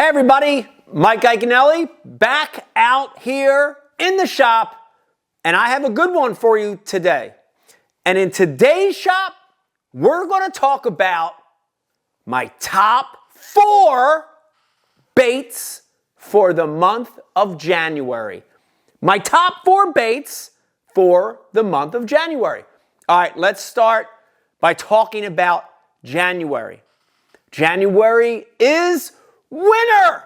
Hey everybody, Mike Iaconelli back out here in the shop, and I have a good one for you today. And in today's shop, we're going to talk about my top 4 baits for the month of January. My top 4 baits for the month of January. All right, let's start by talking about January. January is winter,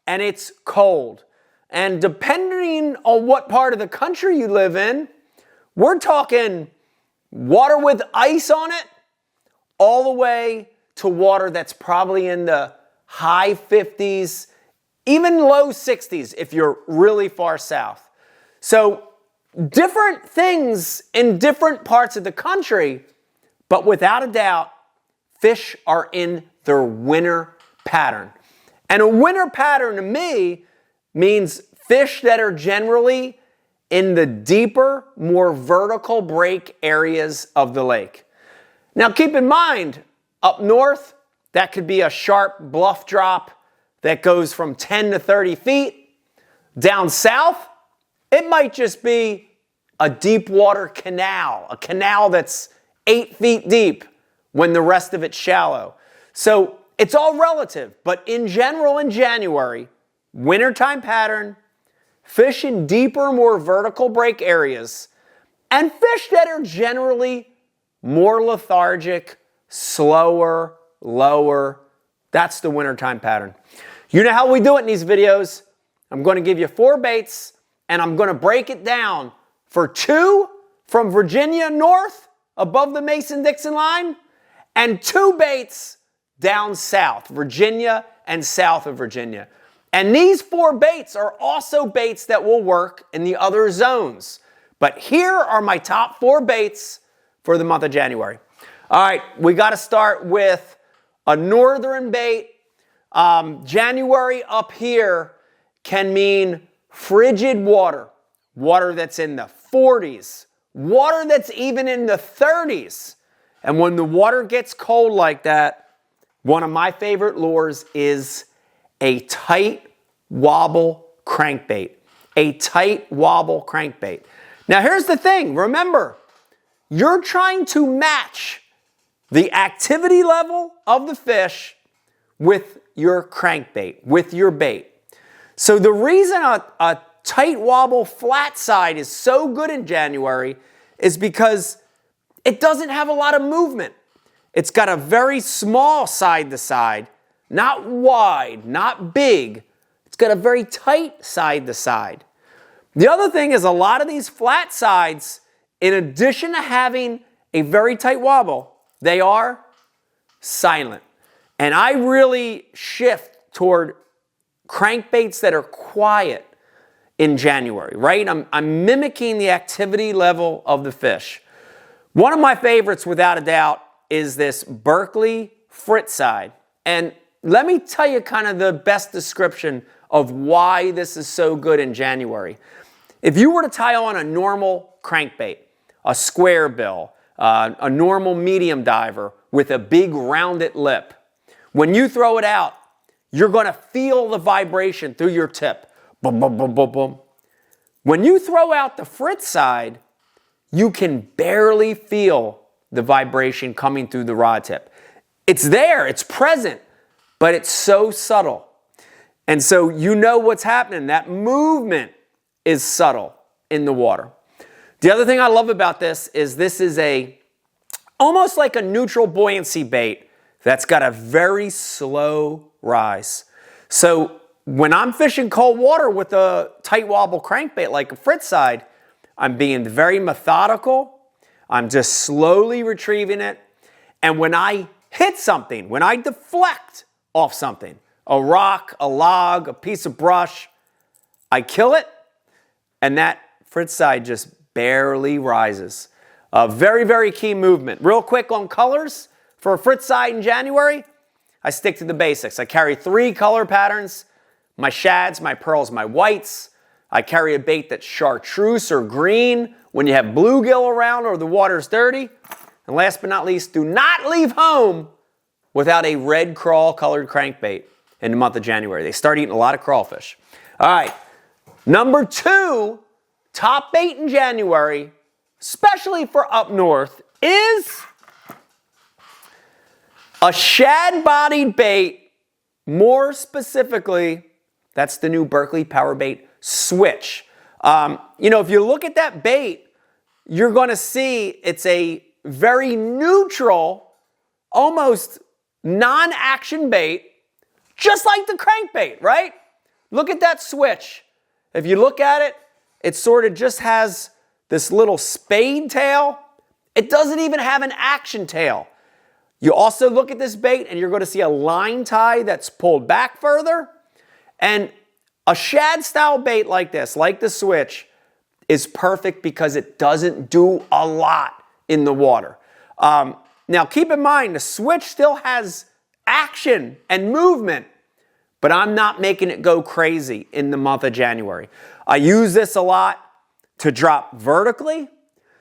and it's cold. And depending on what part of the country you live in, we're talking water with ice on it, all the way to water that's probably in the high 50s, even low 60s if you're really far south. So different things in different parts of the country, but without a doubt, fish are in their winter pattern. And a winter pattern to me means fish that are generally in the deeper, more vertical break areas of the lake. Now keep in mind, up north, that could be a sharp bluff drop that goes from 10 to 30 feet. Down south, it might just be a deep water canal, a canal that's 8 feet deep when the rest of it's shallow. So it's all relative, but in general in January, wintertime pattern, fish in deeper, more vertical break areas, and fish that are generally more lethargic, slower, lower. That's the wintertime pattern. You know how we do it in these videos. I'm going to give you 4 baits, and I'm going to break it down for 2 from Virginia north, above the Mason-Dixon line, and 2 baits down south, Virginia and south of Virginia. And these 4 baits are also baits that will work in the other zones. But here are my top 4 baits for the month of January. All right, we got to start with a northern bait. January up here can mean frigid water, water that's in the 40s, water that's even in the 30s. And when the water gets cold like that, one of my favorite lures is a tight wobble crankbait. A tight wobble crankbait. Now here's the thing. Remember, you're trying to match the activity level of the fish with your crankbait, with your bait. So the reason a tight wobble flat side is so good in January is because it doesn't have a lot of movement. It's got a very small side to side, not wide, not big. It's got a very tight side to side. The other thing is a lot of these flat sides, in addition to having a very tight wobble, they are silent. And I really shift toward crankbaits that are quiet in January, right? I'm mimicking the activity level of the fish. One of my favorites, without a doubt, is this Berkley Frittside. And let me tell you kind of the best description of why this is so good in January. If you were to tie on a normal crankbait, a square bill, a normal medium diver with a big rounded lip, when you throw it out, you're going to feel the vibration through your tip. Boom, boom, boom, boom, boom. When you throw out the Frittside, you can barely feel the vibration coming through the rod tip. It's there, it's present, but it's so subtle. And so you know what's happening. That movement is subtle in the water. The other thing I love about this is almost like a neutral buoyancy bait that's got a very slow rise. So when I'm fishing cold water with a tight wobble crankbait like a Frittside, I'm being very methodical. I'm just slowly retrieving it. And when I hit something, when I deflect off something, a rock, a log, a piece of brush, I kill it, and that Frittside just barely rises. A very, very key movement. Real quick on colors, for a Frittside in January, I stick to the basics. I carry 3 color patterns, my shads, my pearls, my whites. I carry a bait that's chartreuse or green when you have bluegill around or the water's dirty. And last but not least, do not leave home without a red crawl colored crankbait. in the month of January. They start eating a lot of crawfish. All right, number 2 top bait in January, especially for up north, is a shad-bodied bait. More specifically, that's the new Berkley Power Bait Switch. You know, if you look at that bait, you're going to see it's a very neutral, almost non-action bait, just like the crankbait, right? Look at that switch. If you look at it, it sort of just has this little spade tail. It doesn't even have an action tail. You also look at this bait and you're going to see a line tie that's pulled back further. And a shad style bait like this, like the Switch, is perfect because it doesn't do a lot in the water. Now keep in mind, the Switch still has action and movement, but I'm not making it go crazy in the month of January. I use this a lot to drop vertically.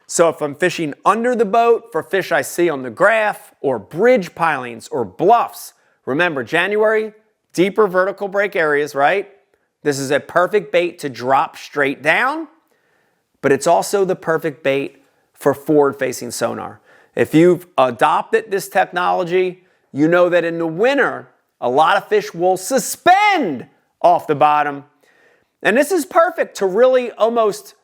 So if I'm fishing under the boat for fish I see on the graph, or bridge pilings or bluffs, remember January, deeper vertical break areas, right? This is a perfect bait to drop straight down, but it's also the perfect bait for forward-facing sonar. If you've adopted this technology, you know that in the winter, a lot of fish will suspend off the bottom. And this is perfect to really almost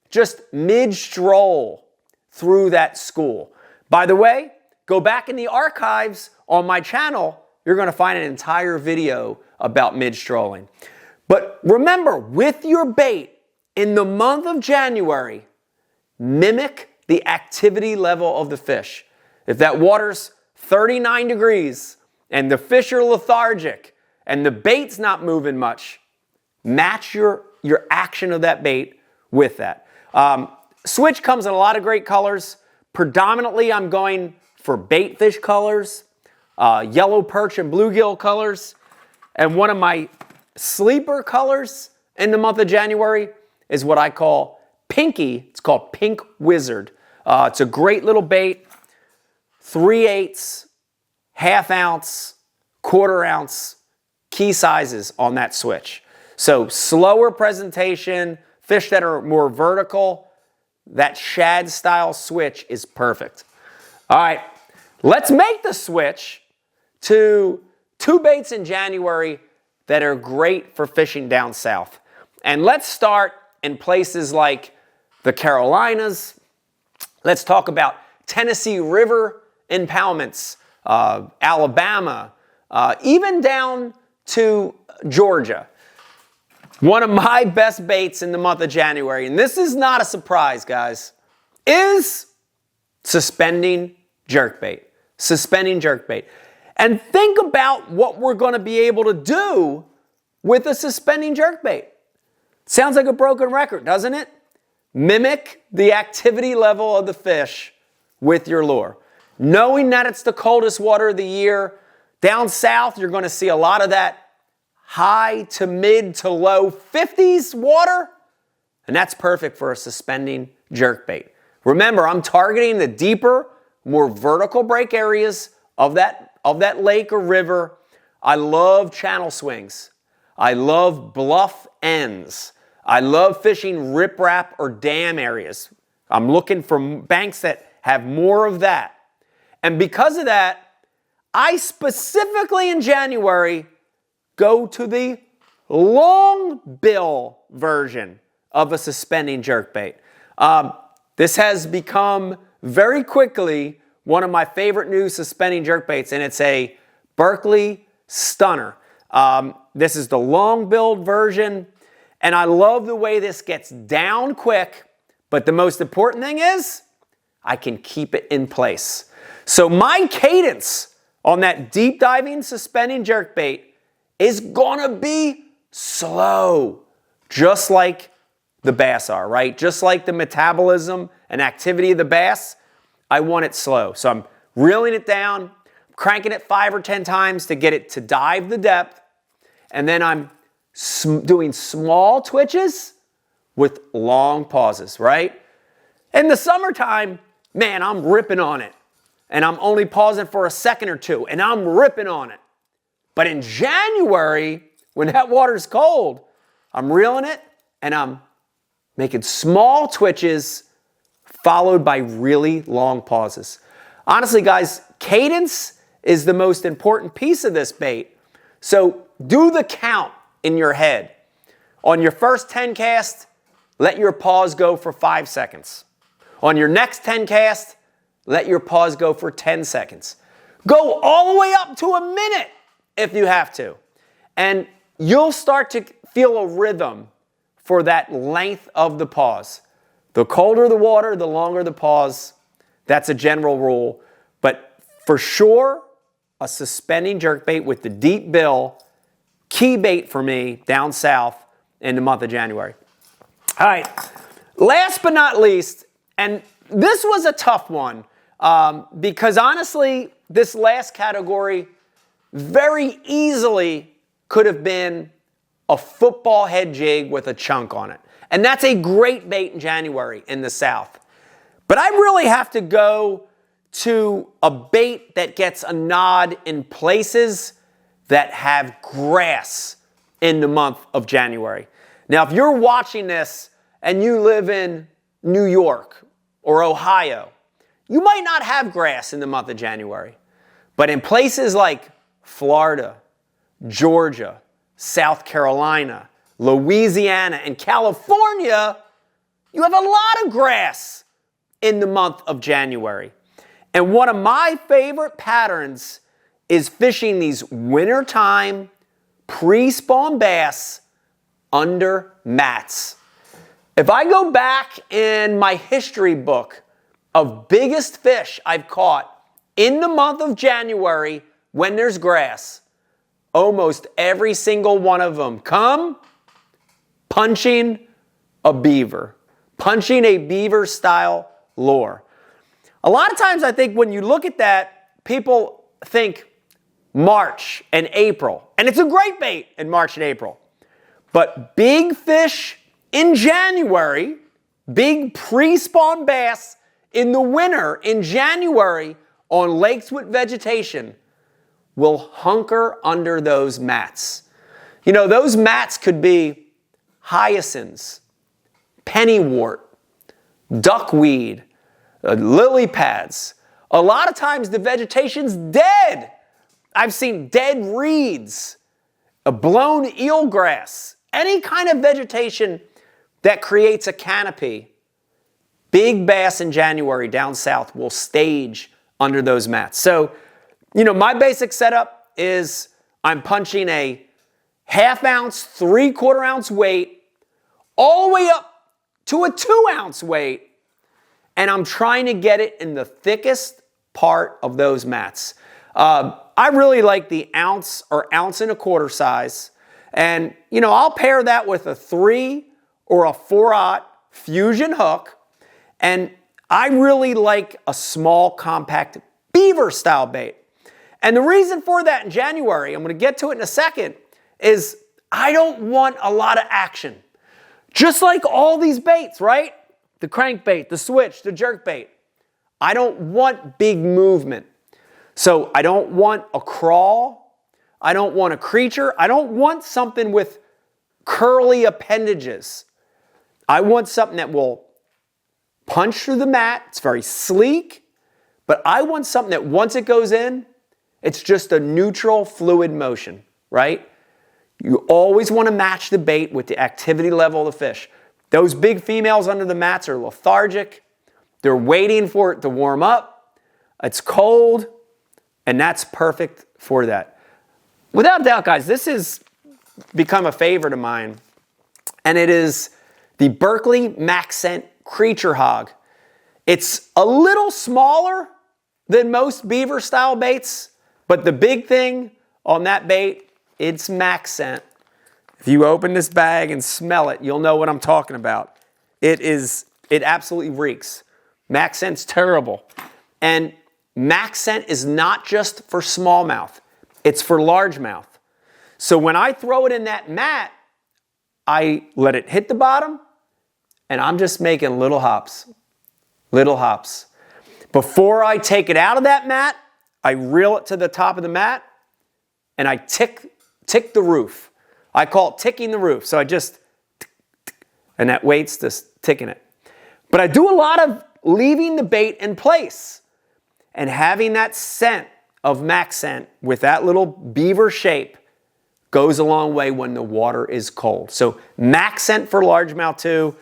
just mid-stroll through that school. By the way, go back in the archives on my channel. You're going to find an entire video about mid-strolling. But remember, with your bait in the month of January, mimic the activity level of the fish. If that water's 39 degrees and the fish are lethargic and the bait's not moving much, match your action of that bait with that. Switch comes in a lot of great colors. Predominantly, I'm going for bait fish colors, yellow perch and bluegill colors. And one of my sleeper colors in the month of January is what I call pinky. It's called Pink Wizard. It's a great little bait. 3/8, ½ ounce, ¼ ounce key sizes on that Switch. So slower presentation, fish that are more vertical, that shad style Switch is perfect. All right, let's make the switch to 2 baits in January that are great for fishing down south. And let's start in places like the Carolinas. Let's talk about Tennessee River impoundments, Alabama, even down to Georgia. One of my best baits in the month of January, and this is not a surprise, guys, is suspending jerkbait. Suspending jerkbait. And think about what we're going to be able to do with a suspending jerkbait. Sounds like a broken record, doesn't it? Mimic the activity level of the fish with your lure. Knowing that it's the coldest water of the year, down south you're going to see a lot of that high to mid to low 50s water, and that's perfect for a suspending jerkbait. Remember, I'm targeting the deeper, more vertical break areas of that lake or river. I love channel swings. I love bluff ends. I love fishing riprap or dam areas. I'm looking for banks that have more of that. And because of that, I specifically in January go to the long bill version of a suspending jerkbait. This has become very quickly one of my favorite new suspending jerkbaits, and it's a Berkley Stunner. This is the long billed version, and I love the way this gets down quick, but the most important thing is I can keep it in place. So my cadence on that deep diving suspending jerkbait is gonna be slow, just like the bass are, right? Just like the metabolism and activity of the bass, I want it slow. So I'm reeling it down, cranking it 5 or 10 times to get it to dive the depth, and then I'm doing small twitches with long pauses, right? In the summertime, man, I'm ripping on it, and I'm only pausing for a second or two, and I'm ripping on it. But in January, when that water's cold, I'm reeling it and I'm making small twitches followed by really long pauses. Honestly, guys, cadence is the most important piece of this bait. So do the count in your head. On your first 10 casts, let your pause go for 5 seconds. On your next 10 casts, let your pause go for 10 seconds. Go all the way up to a minute if you have to. And you'll start to feel a rhythm for that length of the pause. The colder the water, the longer the pause. That's a general rule. But for sure, a suspending jerkbait with the deep bill, key bait for me down south in the month of January. All right, last but not least, and this was a tough one because honestly, this last category very easily could have been a football head jig with a chunk on it. And that's a great bait in January in the South. But I really have to go to a bait that gets a nod in places that have grass in the month of January. Now, if you're watching this and you live in New York or Ohio, you might not have grass in the month of January. But in places like Florida, Georgia, South Carolina, Louisiana, and California, you have a lot of grass in the month of January. And one of my favorite patterns is fishing these wintertime pre-spawn bass under mats. If I go back in my history book of biggest fish I've caught in the month of January when there's grass, almost every single one of them come punching a beaver, punching a beaver style lure. A lot of times I think when you look at that, people think March and April, and it's a great bait in March and April. But big fish in January, big pre-spawn bass in the winter in January on lakes with vegetation will hunker under those mats. You know, those mats could be hyacinths, pennywort, duckweed, lily pads. A lot of times the vegetation's dead. I've seen dead reeds, a blown eelgrass, any kind of vegetation that creates a canopy. Big bass in January down south will stage under those mats. So, you know, my basic setup is I'm punching a 1/2 ounce, 3/4 ounce weight all the way up to a 2 ounce weight, and I'm trying to get it in the thickest part of those mats. I really like the ounce or 1.25 ounce size. And, you know, I'll pair that with a 3 or a 4/0 fusion hook. And I really like a small, compact beaver style bait. And the reason for that in January, I'm going to get to it in a second, is I don't want a lot of action. Just like all these baits, right? The crankbait, the switch, the jerkbait. I don't want big movement. So I don't want a crawl. I don't want a creature. I don't want something with curly appendages. I want something that will punch through the mat. It's very sleek. But I want something that once it goes in, it's just a neutral fluid motion, right? You always want to match the bait with the activity level of the fish. Those big females under the mats are lethargic. They're waiting for it to warm up. It's cold, and that's perfect for that. Without doubt, guys, this has become a favorite of mine, and it is the Berkley Maxcent Creature Hog. It's a little smaller than most beaver style baits, but the big thing on that bait, it's Maxcent. If you open this bag and smell it, you'll know what I'm talking about. It absolutely reeks. Maxcent's terrible. And Maxcent is not just for smallmouth, it's for largemouth. So when I throw it in that mat, I let it hit the bottom, and I'm just making little hops. Little hops. Before I take it out of that mat, I reel it to the top of the mat, and I tick the roof. I call it ticking the roof. So I just, and that weight's just ticking it. But I do a lot of leaving the bait in place and having that scent of max scent with that little beaver shape goes a long way when the water is cold. So max scent for largemouth too.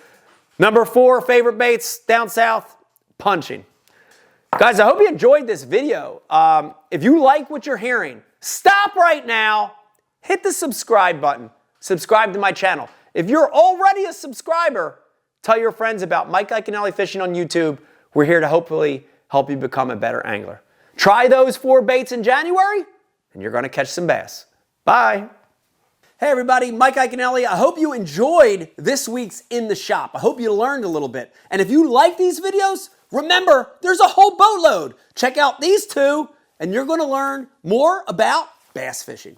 Number 4, favorite baits down south, punching. Guys, I hope you enjoyed this video. If you like what you're hearing, stop right now, hit the subscribe button, subscribe to my channel. If you're already a subscriber, tell your friends about Mike Iaconelli Fishing on YouTube. We're here to hopefully help you become a better angler. Try those 4 baits in January, and you're gonna catch some bass. Bye. Hey everybody, Mike Iaconelli. I hope you enjoyed this week's In the Shop. I hope you learned a little bit. And if you like these videos, remember, there's a whole boatload. Check out these 2, and you're gonna learn more about bass fishing.